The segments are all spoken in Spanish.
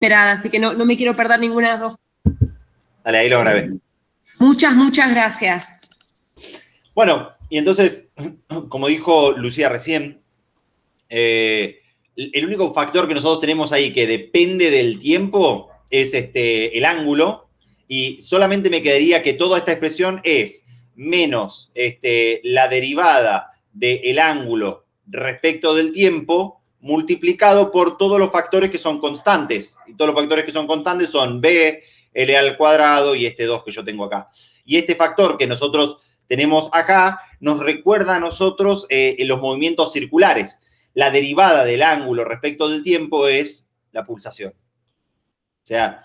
esperada, así que no me quiero perder ninguna de las dos. Dale, ahí lo grabé. Muchas gracias. Bueno, y entonces, como dijo Lucía recién, el único factor que nosotros tenemos ahí que depende del tiempo es el ángulo, y solamente me quedaría que toda esta expresión es menos la derivada del ángulo respecto del tiempo multiplicado por todos los factores que son constantes. Y todos los factores que son constantes son b, l al cuadrado y este 2 que yo tengo acá. Y este factor que nosotros tenemos acá nos recuerda a nosotros los movimientos circulares. La derivada del ángulo respecto del tiempo es la pulsación. O sea,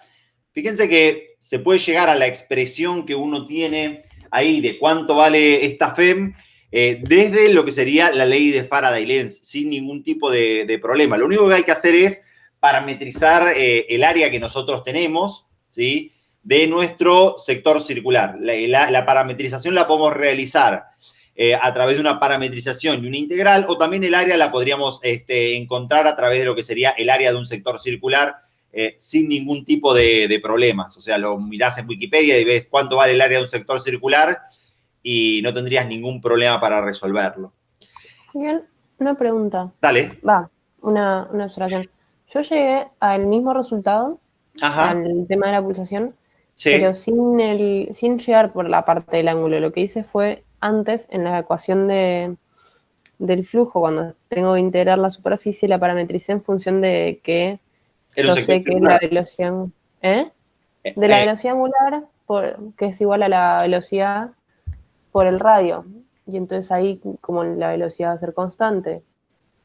fíjense que se puede llegar a la expresión que uno tiene ahí de cuánto vale esta FEM desde lo que sería la ley de Faraday-Lenz, sin ningún tipo de problema. Lo único que hay que hacer es parametrizar el área que nosotros tenemos, ¿sí?, de nuestro sector circular. La parametrización la podemos realizar a través de una parametrización y una integral, o también el área la podríamos encontrar a través de lo que sería el área de un sector circular sin ningún tipo de problemas. O sea, lo mirás en Wikipedia y ves cuánto vale el área de un sector circular y no tendrías ningún problema para resolverlo. Bien, una pregunta. Dale. Una observación. Yo llegué al mismo resultado, al tema de la pulsación, sí, pero sin llegar por la parte del ángulo. Lo que hice fue antes, en la ecuación del flujo, cuando tengo que integrar la superficie, la parametricé en función de que yo sé que la velocidad... de la velocidad angular, que es igual a la velocidad por el radio. Y entonces ahí, como la velocidad va a ser constante,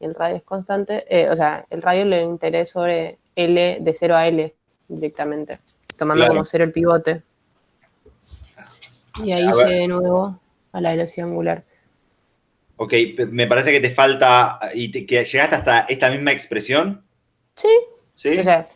y el radio es constante, o sea, el radio le integré sobre L de 0 a L directamente, tomando como 0 el pivote. Y ahí llegué de nuevo a la velocidad angular. Ok, me parece que te falta, y que llegaste hasta esta misma expresión. Sí. O sea,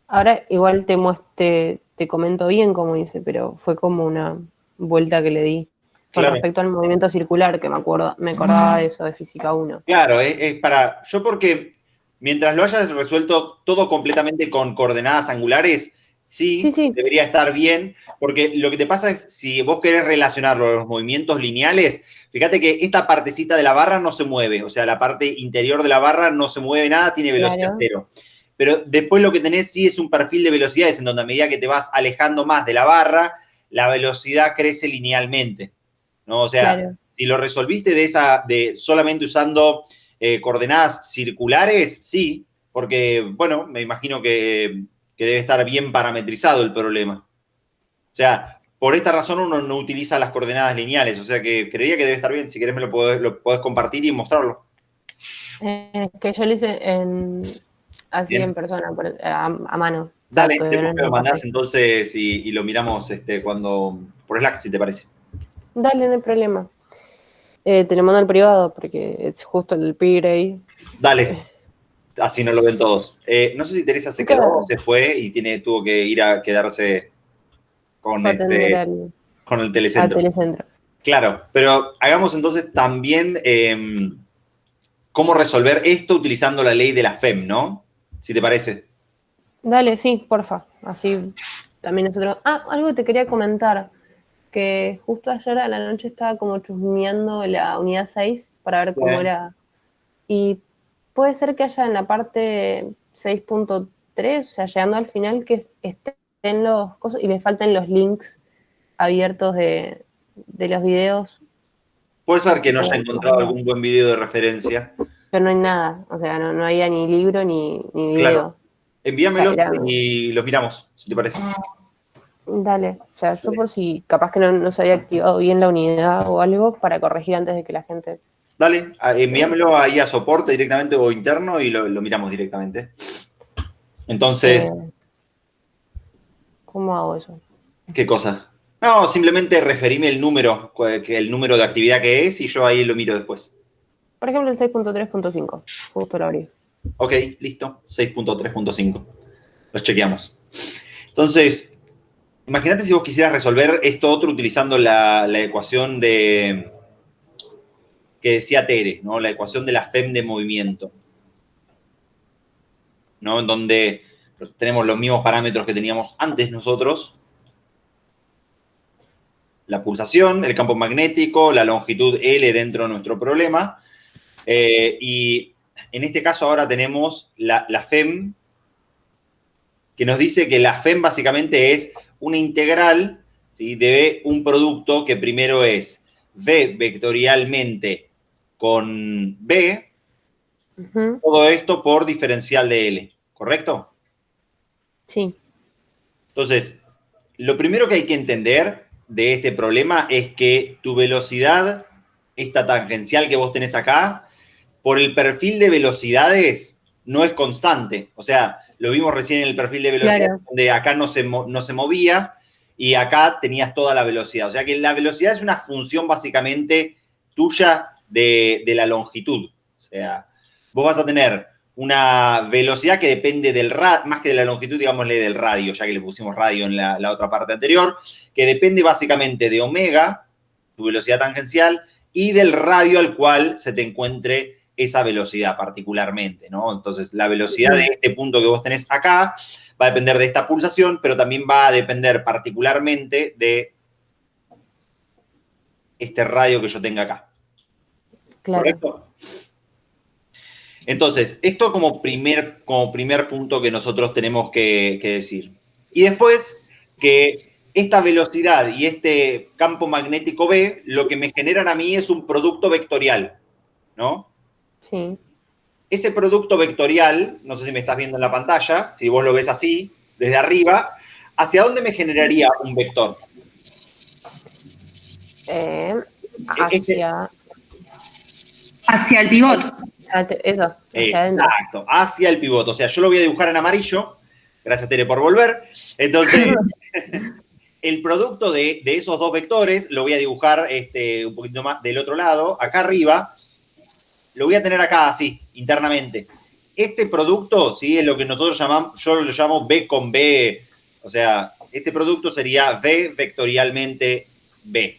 ahora igual te comento bien cómo hice, pero fue como una vuelta que le di con respecto al movimiento circular, que me acordaba de eso, de física 1. Claro, es para... Yo porque mientras lo hayas resuelto todo completamente con coordenadas angulares, sí, debería estar bien, porque lo que te pasa es, si vos querés relacionarlo a los movimientos lineales, fíjate que esta partecita de la barra no se mueve, o sea, la parte interior de la barra no se mueve nada, tiene velocidad cero. Pero después lo que tenés sí es un perfil de velocidades en donde a medida que te vas alejando más de la barra, la velocidad crece linealmente, ¿no? O sea, si lo resolviste de solamente usando coordenadas circulares, sí, porque, bueno, me imagino que debe estar bien parametrizado el problema. O sea, por esta razón uno no utiliza las coordenadas lineales, o sea que creería que debe estar bien. Si querés lo podés compartir y mostrarlo. Que yo lo hice así en persona, a mano. Dale, después me lo mandás entonces y lo miramos por Slack, si te parece. Dale, no hay problema. Te lo mando al privado porque es justo el P-Grade. Dale, así no lo ven todos. No sé si Teresa se quedó o se fue y tuvo que ir a quedarse con el telecentro. Claro, pero hagamos entonces también cómo resolver esto utilizando la ley de la FEM, ¿no? Si te parece. Dale, sí, porfa. Así también nosotros... algo que te quería comentar. Que justo ayer a la noche estaba como chusmeando la unidad 6 para ver cómo era. Y puede ser que haya en la parte 6.3, o sea, llegando al final, que estén los cosas y le falten los links abiertos de los videos. Puede ser que no haya encontrado algún buen video de referencia. Pero no hay nada, o sea, no había ni libro ni video. Claro. Envíamelo y los miramos, si te parece. Dale, o sea, yo por si capaz que no se había activado bien la unidad o algo, para corregir antes de que la gente... Dale, envíamelo ahí a soporte directamente o interno y lo miramos directamente. Entonces... ¿Cómo hago eso? ¿Qué cosa? No, simplemente referime el número de actividad que es y yo ahí lo miro después. Por ejemplo, el 6.3.5, justo lo abrí. Ok, listo, 6.3.5. Los chequeamos. Entonces, imagínate si vos quisieras resolver esto otro utilizando la ecuación que decía Tere, ¿no? La ecuación de la FEM de movimiento, ¿no? En donde tenemos los mismos parámetros que teníamos antes nosotros. La pulsación, el campo magnético, la longitud L dentro de nuestro problema. Y en este caso ahora tenemos la FEM, que nos dice que la FEM básicamente es una integral, ¿sí?, de un producto que primero es V vectorialmente con B, todo esto por diferencial de L, ¿correcto? Sí. Entonces, lo primero que hay que entender de este problema es que tu velocidad, esta tangencial que vos tenés acá, por el perfil de velocidades, no es constante. O sea, lo vimos recién en el perfil de velocidad, claro, donde acá no se movía y acá tenías toda la velocidad. O sea que la velocidad es una función básicamente tuya de la longitud. O sea, vos vas a tener una velocidad que depende del radio, más que de la longitud, digámosle del radio, ya que le pusimos radio en la otra parte anterior, que depende básicamente de omega, tu velocidad tangencial, y del radio al cual se te encuentre esa velocidad particularmente, ¿no? Entonces, la velocidad de este punto que vos tenés acá va a depender de esta pulsación, pero también va a depender particularmente de este radio que yo tenga acá. Claro. ¿Correcto? Entonces, esto como primer punto que nosotros tenemos que decir. Y después, que esta velocidad y este campo magnético B, lo que me generan a mí es un producto vectorial, ¿no? Sí. Ese producto vectorial, no sé si me estás viendo en la pantalla, si vos lo ves así, desde arriba, ¿hacia dónde me generaría un vector? Hacia el pivot. Eso, exacto, hacia el pivot. O sea, yo lo voy a dibujar en amarillo. Gracias, Tere, por volver. Entonces, el producto de esos dos vectores lo voy a dibujar un poquito más del otro lado, acá arriba. Lo voy a tener acá así, internamente. Este producto, ¿sí?, es lo que nosotros llamamos, yo lo llamo B con B. O sea, este producto sería V vectorialmente B.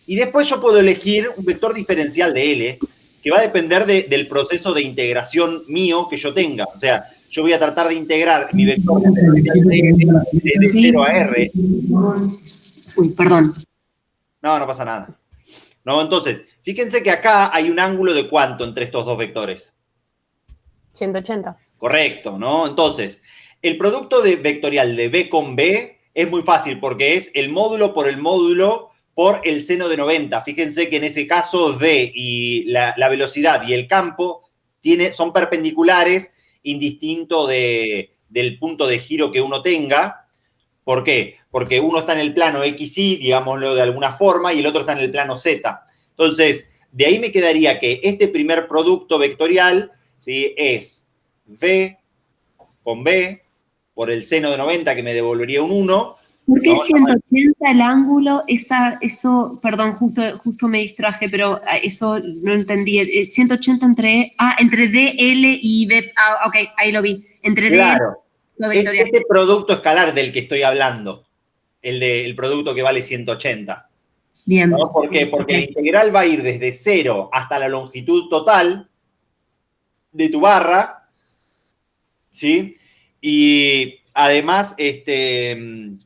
Y después yo puedo elegir un vector diferencial de L, que va a depender del proceso de integración mío que yo tenga. O sea, yo voy a tratar de integrar mi vector de 0 a R. Uy, perdón. No pasa nada. No, entonces, fíjense que acá hay un ángulo de ¿cuánto entre estos dos vectores? 180. Correcto, ¿no? Entonces, el producto vectorial de B con B es muy fácil porque es el módulo por el módulo por el seno de 90. Fíjense que en ese caso D y la velocidad y el campo son perpendiculares indistinto del punto de giro que uno tenga. ¿Por qué? Porque uno está en el plano XY, digámoslo de alguna forma, y el otro está en el plano Z. Entonces, de ahí me quedaría que este primer producto vectorial, ¿sí?, es V con B por el seno de 90, que me devolvería un 1. ¿Por qué 180 el ángulo? Eso, perdón, justo me distraje, pero eso no entendí. 180 entre D, L y B. Ah, ok, ahí lo vi. Entre claro. D, es este producto escalar del que estoy hablando, el producto que vale 180. Bien. ¿No? ¿Por qué? Porque la integral va a ir desde 0 hasta la longitud total de tu barra, ¿sí? Y además,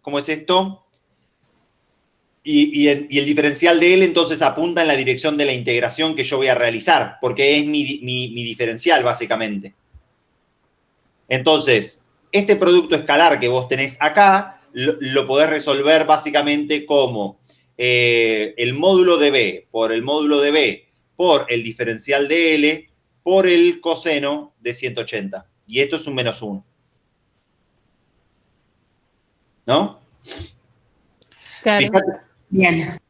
¿cómo es esto? Y el diferencial de L entonces apunta en la dirección de la integración que yo voy a realizar, porque es mi diferencial, básicamente. Entonces, este producto escalar que vos tenés acá, lo podés resolver básicamente como el módulo de B por el módulo de B por el diferencial de L por el coseno de 180. Y esto es un menos 1. ¿No? Claro. Fíjate, bien.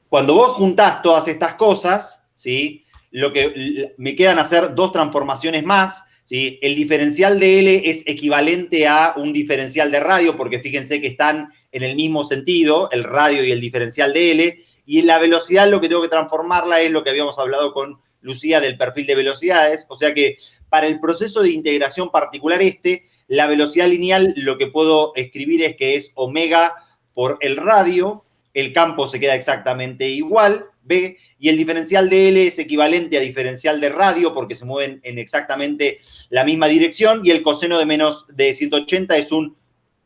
Cuando vos juntás todas estas cosas, ¿sí?, lo que me quedan hacer dos transformaciones más, ¿sí? El diferencial de L es equivalente a un diferencial de radio, porque fíjense que están en el mismo sentido, el radio y el diferencial de L, y en la velocidad lo que tengo que transformarla es lo que habíamos hablado con Lucía del perfil de velocidades, o sea que para el proceso de integración particular la velocidad lineal lo que puedo escribir es que es omega por el radio, el campo se queda exactamente igual, B, y el diferencial de L es equivalente a diferencial de radio porque se mueven en exactamente la misma dirección, y el coseno de 180 es un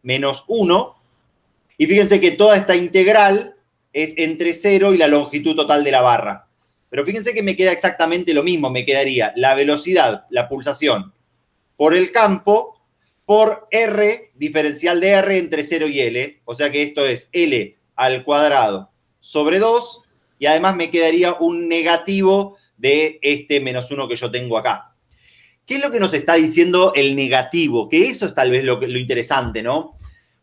menos 1. Y fíjense que toda esta integral es entre 0 y la longitud total de la barra. Pero fíjense que me queda exactamente lo mismo, me quedaría la velocidad, la pulsación, por el campo, por R, diferencial de R entre 0 y L, o sea que esto es L al cuadrado sobre 2, y además me quedaría un negativo de este menos 1 que yo tengo acá. ¿Qué es lo que nos está diciendo el negativo? Que eso es tal vez lo interesante, ¿no?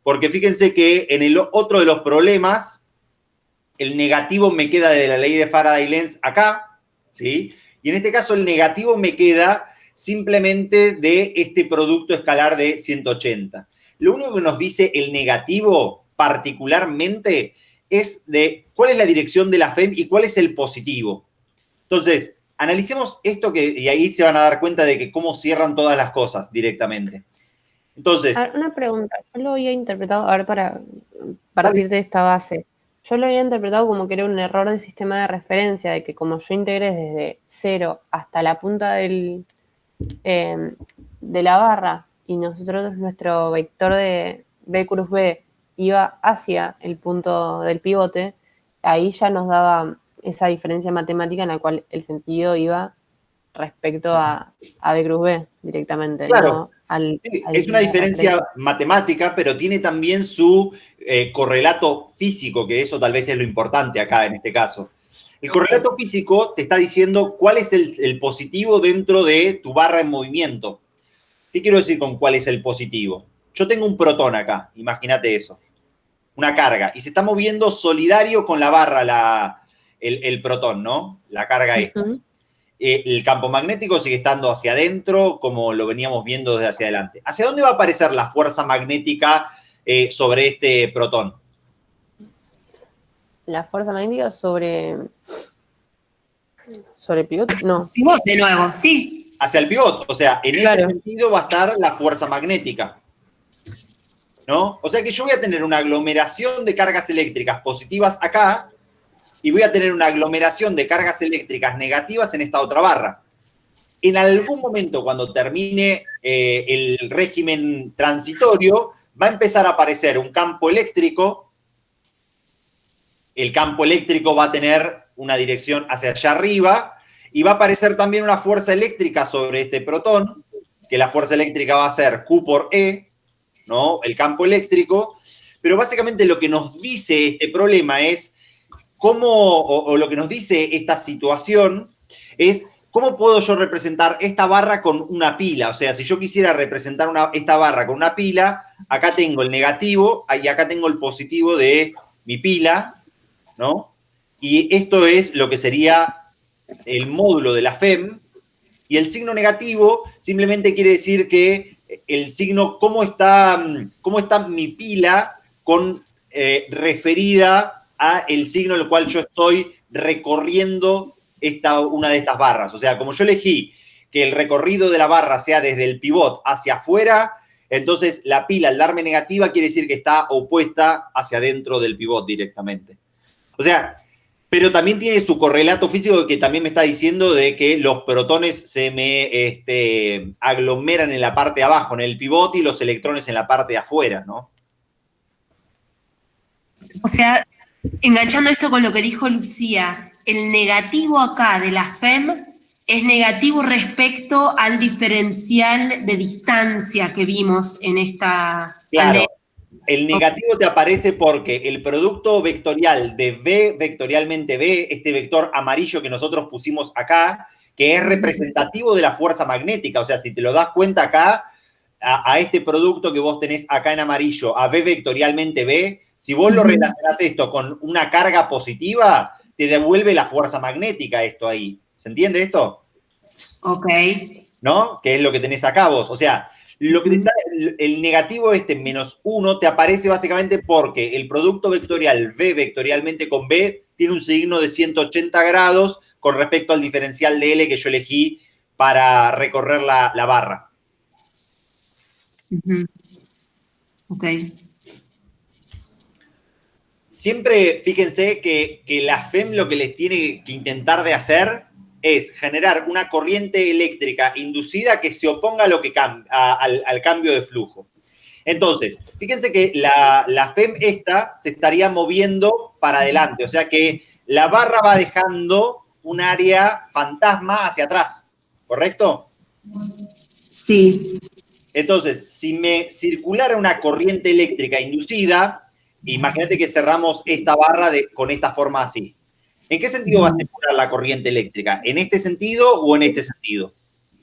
Porque fíjense que en el otro de los problemas, el negativo me queda de la ley de Faraday-Lenz acá, ¿sí? Y en este caso el negativo me queda simplemente de este producto escalar de 180. Lo único que nos dice el negativo particularmente es de cuál es la dirección de la FEM y cuál es el positivo. Entonces, analicemos esto y ahí se van a dar cuenta de que cómo cierran todas las cosas directamente. Entonces, a ver, una pregunta. Yo lo había interpretado, a ver, para partir de esta base. Yo lo había interpretado como que era un error de sistema de referencia, de que como yo integré desde 0 hasta la punta de la barra y nuestro vector de B cruz B iba hacia el punto del pivote, ahí ya nos daba esa diferencia matemática en la cual el sentido iba respecto a B cruz B directamente, claro. ¿no? Sí, es una diferencia matemática, pero tiene también su correlato físico, que eso tal vez es lo importante acá en este caso. El correlato físico te está diciendo cuál es el positivo dentro de tu barra en movimiento. ¿Qué quiero decir con cuál es el positivo? Yo tengo un protón acá, imagínate eso, una carga, y se está moviendo solidario con la barra el protón, ¿no? La carga esta. El campo magnético sigue estando hacia adentro, como lo veníamos viendo desde hacia adelante. ¿Hacia dónde va a aparecer la fuerza magnética sobre este protón? La fuerza magnética sobre el pivote, no. Pivote de nuevo, sí. Hacia el pivote, o sea, en este sentido va a estar la fuerza magnética, ¿no? O sea que yo voy a tener una aglomeración de cargas eléctricas positivas acá, y voy a tener una aglomeración de cargas eléctricas negativas en esta otra barra. En algún momento, cuando termine el régimen transitorio, va a empezar a aparecer un campo eléctrico. El campo eléctrico va a tener una dirección hacia allá arriba, y va a aparecer también una fuerza eléctrica sobre este protón, que la fuerza eléctrica va a ser Q por E, ¿no? El campo eléctrico. Pero básicamente lo que nos dice este problema es o lo que nos dice esta situación es cómo puedo yo representar esta barra con una pila. O sea, si yo quisiera representar esta barra con una pila, acá tengo el negativo y acá tengo el positivo de mi pila, ¿no? Y esto es lo que sería el módulo de la FEM, y el signo negativo simplemente quiere decir que el signo, cómo está mi pila referida a el signo en el cual yo estoy recorriendo una de estas barras. O sea, como yo elegí que el recorrido de la barra sea desde el pivot hacia afuera, entonces la pila al darme negativa quiere decir que está opuesta hacia adentro del pivot directamente. O sea, pero también tiene su correlato físico que también me está diciendo de que los protones se me aglomeran en la parte de abajo, en el pivot, y los electrones en la parte de afuera, ¿no? O sea, enganchando esto con lo que dijo Lucía, el negativo acá de la FEM es negativo respecto al diferencial de distancia que vimos en esta... Claro, el negativo te aparece porque el producto vectorial de B vectorialmente B, este vector amarillo que nosotros pusimos acá, que es representativo de la fuerza magnética, o sea, si te lo das cuenta acá, a este producto que vos tenés acá en amarillo, a B vectorialmente B, si vos lo relacionás esto con una carga positiva, te devuelve la fuerza magnética esto ahí. ¿Se entiende esto? Ok. ¿No? Que es lo que tenés acá vos. O sea, lo que te está, el negativo menos 1 te aparece básicamente porque el producto vectorial B vectorialmente con B tiene un signo de 180 grados con respecto al diferencial de L que yo elegí para recorrer la barra. Ok. Siempre fíjense que la FEM lo que les tiene que intentar de hacer es generar una corriente eléctrica inducida que se oponga a lo que al cambio de flujo. Entonces, fíjense que la FEM esta se estaría moviendo para adelante, o sea que la barra va dejando un área fantasma hacia atrás, ¿correcto? Sí. Entonces, si me circulara una corriente eléctrica inducida, imagínate que cerramos esta barra con esta forma así. ¿En qué sentido va a circular la corriente eléctrica? ¿En este sentido o en este sentido?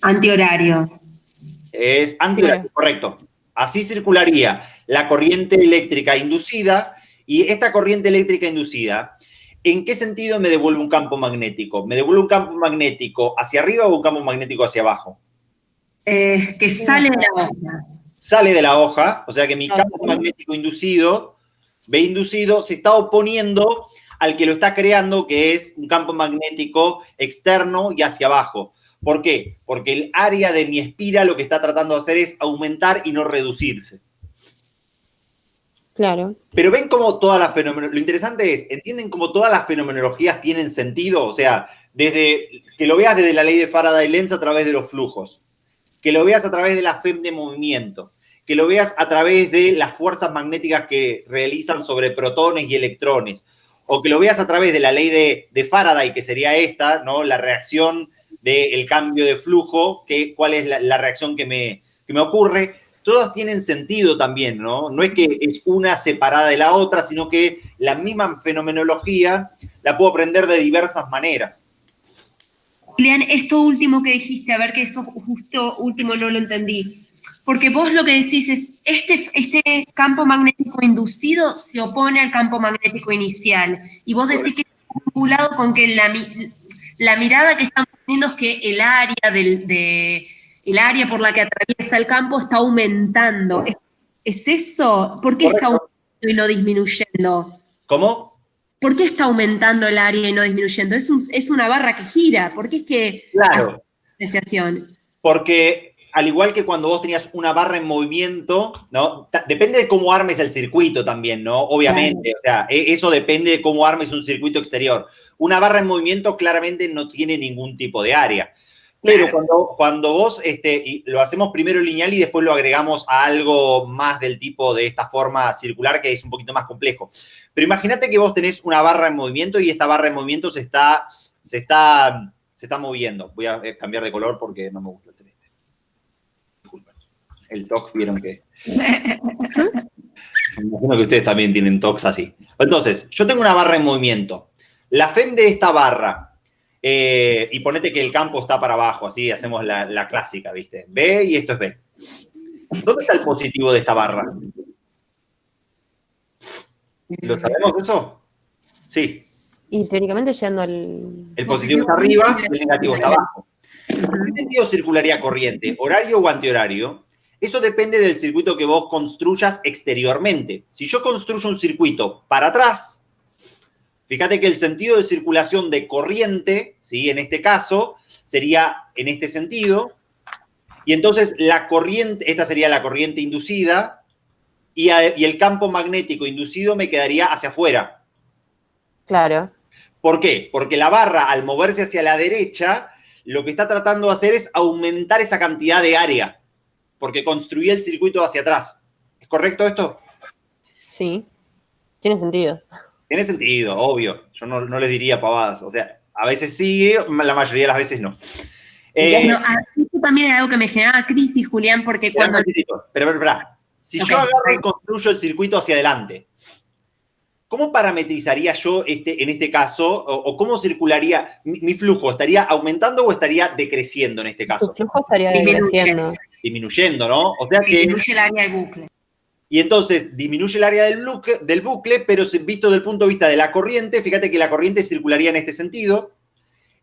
Antihorario. Es antihorario, sí. Correcto. Así circularía la corriente eléctrica inducida, y esta corriente eléctrica inducida, ¿en qué sentido me devuelve un campo magnético? ¿Me devuelve un campo magnético hacia arriba o un campo magnético hacia abajo? Que sale de la hoja. Sale de la hoja, o sea que mi campo magnético inducido, B inducido, se está oponiendo al que lo está creando, que es un campo magnético externo y hacia abajo. ¿Por qué? Porque el área de mi espira lo que está tratando de hacer es aumentar y no reducirse. Claro. Pero ven cómo todas las fenomenologías, lo interesante es, ¿entienden cómo todas las fenomenologías tienen sentido? O sea, desde que lo veas desde la ley de Faraday-Lenz a través de los flujos, que lo veas a través de la FEM de movimiento, que lo veas a través de las fuerzas magnéticas que realizan sobre protones y electrones, o que lo veas a través de la ley de Faraday, que sería esta, ¿no? La reacción del cambio de flujo, cuál es la reacción que me ocurre. Todas tienen sentido también, ¿no? No es que es una separada de la otra, sino que la misma fenomenología la puedo aprender de diversas maneras. Julián, esto último que dijiste, a ver, que eso justo último no lo entendí. Porque vos lo que decís es, este campo magnético inducido se opone al campo magnético inicial. Y vos decís que está vinculado con que la mirada que estamos teniendo es que el área por la que atraviesa el campo está aumentando. ¿Es eso? ¿Por qué está aumentando y no disminuyendo? ¿Cómo? ¿Por qué está aumentando el área y no disminuyendo? Es una barra que gira. ¿Por qué es que hace apreciación? Porque al igual que cuando vos tenías una barra en movimiento, ¿no? Depende de cómo armes el circuito también, ¿no? Obviamente, claro. O sea, eso depende de cómo armes un circuito exterior. Una barra en movimiento claramente no tiene ningún tipo de área. Pero cuando vos, y lo hacemos primero lineal y después lo agregamos a algo más del tipo de esta forma circular, que es un poquito más complejo. Pero imagínate que vos tenés una barra en movimiento y esta barra en movimiento se está moviendo. Voy a cambiar de color porque no me gusta el celeste. Disculpen. El TOC, vieron que... Me imagino que ustedes también tienen TOCs así. Entonces, yo tengo una barra en movimiento. La FEM de esta barra... y ponete que el campo está para abajo, así hacemos la clásica, ¿viste? B y esto es B. ¿Dónde está el positivo de esta barra? ¿Lo sabemos eso? Sí. Y teóricamente llegando al... El positivo está arriba y el negativo está abajo. ¿En qué sentido circularía corriente? ¿Horario o antihorario? Eso depende del circuito que vos construyas exteriormente. Si yo construyo un circuito para atrás, fíjate que el sentido de circulación de corriente, ¿sí? En este caso, sería en este sentido. Y entonces la corriente, esta sería la corriente inducida, y el campo magnético inducido me quedaría hacia afuera. Claro. ¿Por qué? Porque la barra, al moverse hacia la derecha, lo que está tratando de hacer es aumentar esa cantidad de área, porque construía el circuito hacia atrás. ¿Es correcto esto? Sí, tiene sentido. Tiene sentido, obvio. Yo no les diría pavadas. O sea, a veces sí, la mayoría de las veces no. Esto también era algo que me generaba crisis, Julián, porque cuando... Pero, si yo agarro y construyo el circuito hacia adelante, ¿cómo parametrizaría yo en este caso? ¿O cómo circularía mi flujo? ¿Estaría aumentando o estaría decreciendo en este caso? Tu flujo estaría decreciendo. Disminuyendo, ¿no? O sea que... Disminuye el área del bucle. Y entonces disminuye el área del bucle, pero visto desde el punto de vista de la corriente, fíjate que la corriente circularía en este sentido.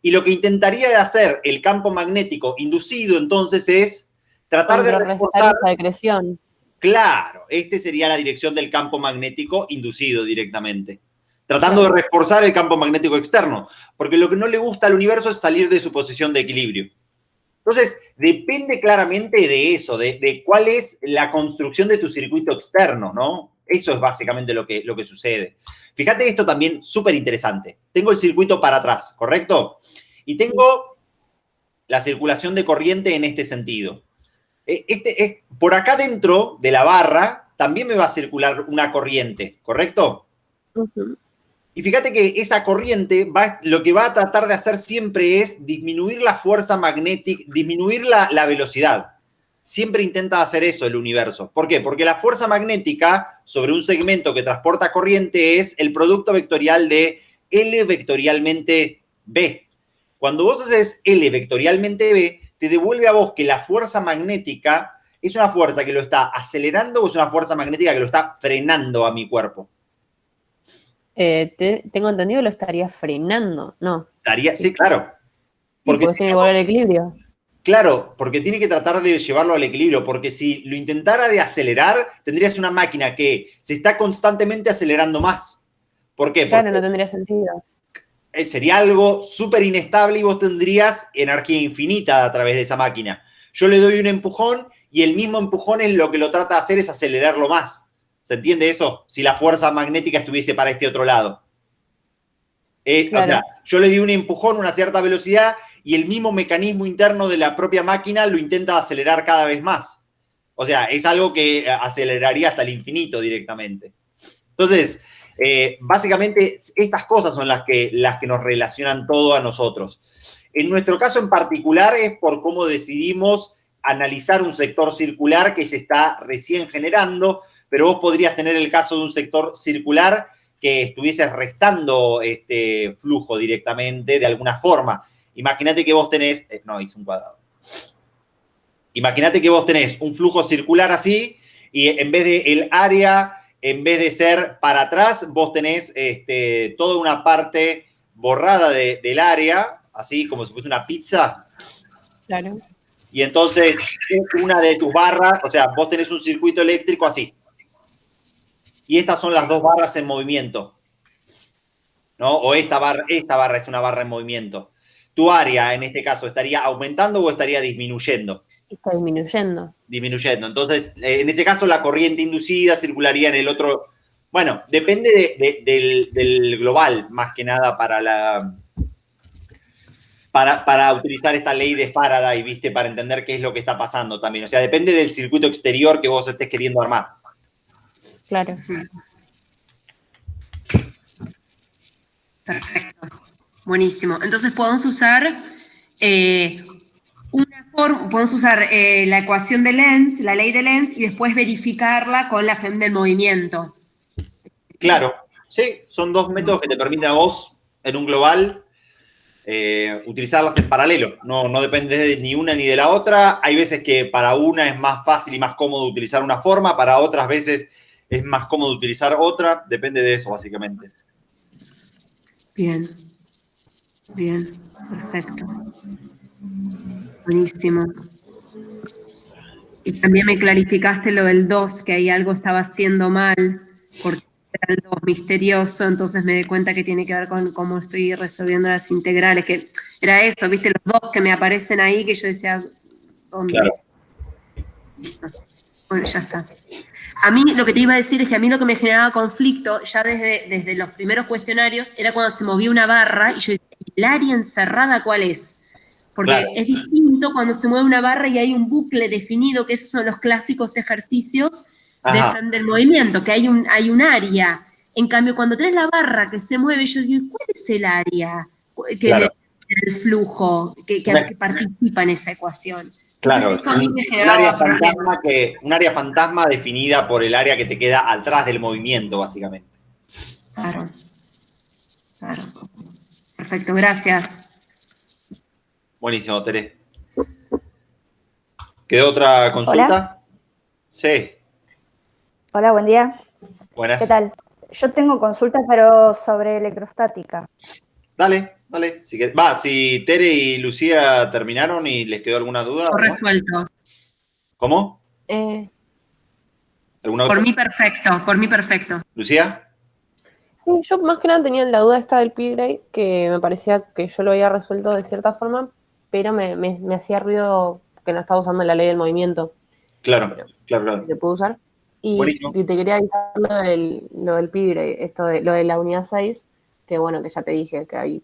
Y lo que intentaría hacer el campo magnético inducido, entonces, es tratar de reforzar esa decreción. Claro, sería la dirección del campo magnético inducido directamente. Tratando de reforzar el campo magnético externo. Porque lo que no le gusta al universo es salir de su posición de equilibrio. Entonces, depende claramente de eso, de cuál es la construcción de tu circuito externo, ¿no? Eso es básicamente lo que sucede. Fíjate esto también súper interesante. Tengo el circuito para atrás, ¿correcto? Y tengo la circulación de corriente en este sentido. Por acá dentro de la barra también me va a circular una corriente, ¿correcto? Uh-huh. Y fíjate que esa corriente lo que va a tratar de hacer siempre es disminuir la fuerza magnética, disminuir la velocidad. Siempre intenta hacer eso el universo. ¿Por qué? Porque la fuerza magnética sobre un segmento que transporta corriente es el producto vectorial de L vectorialmente B. Cuando vos haces L vectorialmente B, te devuelve a vos que la fuerza magnética es una fuerza que lo está acelerando o es una fuerza magnética que lo está frenando a mi cuerpo. Tengo entendido que lo estaría frenando, ¿no? Sí, claro. Porque tiene que volver al equilibrio. Claro, porque tiene que tratar de llevarlo al equilibrio, porque si lo intentara de acelerar, tendrías una máquina que se está constantemente acelerando más. ¿Por qué? Claro, no tendría sentido. Sería algo súper inestable y vos tendrías energía infinita a través de esa máquina. Yo le doy un empujón y el mismo empujón es lo que lo trata de hacer es acelerarlo más. ¿Se entiende eso? Si la fuerza magnética estuviese para este otro lado. Claro. O sea, yo le di un empujón a una cierta velocidad y el mismo mecanismo interno de la propia máquina lo intenta acelerar cada vez más. O sea, es algo que aceleraría hasta el infinito directamente. Entonces, básicamente estas cosas son las que nos relacionan todo a nosotros. En nuestro caso en particular es por cómo decidimos analizar un sector circular que se está recién generando, pero vos podrías tener el caso de un sector circular que estuviese restando flujo directamente de alguna forma. Imagínate que vos tenés... no, hice un cuadrado. Imagínate que vos tenés un flujo circular así y en vez de el área, en vez de ser para atrás, vos tenés toda una parte borrada del área, así como si fuese una pizza. Claro. Y entonces una de tus barras, o sea, vos tenés un circuito eléctrico así. Y estas son las dos barras en movimiento, ¿no? O esta barra es una barra en movimiento. ¿Tu área, en este caso, estaría aumentando o estaría disminuyendo? Está disminuyendo. Disminuyendo. Entonces, en ese caso, la corriente inducida circularía en el otro... Bueno, depende del global, más que nada, para utilizar esta ley de Faraday, ¿viste? Para entender qué es lo que está pasando también. O sea, depende del circuito exterior que vos estés queriendo armar. Claro. Perfecto. Buenísimo. Entonces podemos usar podemos usar la ecuación de Lenz, la ley de Lenz, y después verificarla con la FEM del movimiento. Claro, sí, son dos métodos que te permiten a vos, en un global, utilizarlas en paralelo. No depende de ni una ni de la otra. Hay veces que para una es más fácil y más cómodo utilizar una forma, para otras veces es más cómodo utilizar otra. Depende de eso, básicamente. Bien. Bien, perfecto. Buenísimo. Y también me clarificaste lo del 2, que ahí algo estaba haciendo mal, porque era el 2 misterioso, entonces me di cuenta que tiene que ver con cómo estoy resolviendo las integrales, que era eso, viste, los 2 que me aparecen ahí, que yo decía, ¿dónde? Claro. Bueno, ya está. A mí lo que te iba a decir es que a mí lo que me generaba conflicto, ya desde los primeros cuestionarios, era cuando se movía una barra y yo decía, ¿el área encerrada cuál es? Porque claro, es distinto cuando se mueve una barra y hay un bucle definido, que esos son los clásicos ejercicios de FEM del movimiento, que hay un área. En cambio, cuando tenés la barra que se mueve, yo digo, ¿cuál es el área que claro, el flujo que participa en esa ecuación? Claro, un área fantasma definida por el área que te queda atrás del movimiento, básicamente. Claro. Claro. Perfecto, gracias. Buenísimo, Tere. ¿Quedó otra consulta? Hola. Sí. Hola, buen día. Buenas. ¿Qué tal? Yo tengo consultas, pero sobre electrostática. Dale. Si Tere y Lucía terminaron y les quedó alguna duda. Todo resuelto. ¿Cómo? Por mí perfecto. ¿Lucía? Sí, yo más que nada tenía la duda esta del pi-grade, que me parecía que yo lo había resuelto de cierta forma, pero me hacía ruido que no estaba usando la ley del movimiento. Claro. Se puede usar. Y te quería avisar lo del PIGRE, lo de la unidad 6, que bueno, que ya te dije que hay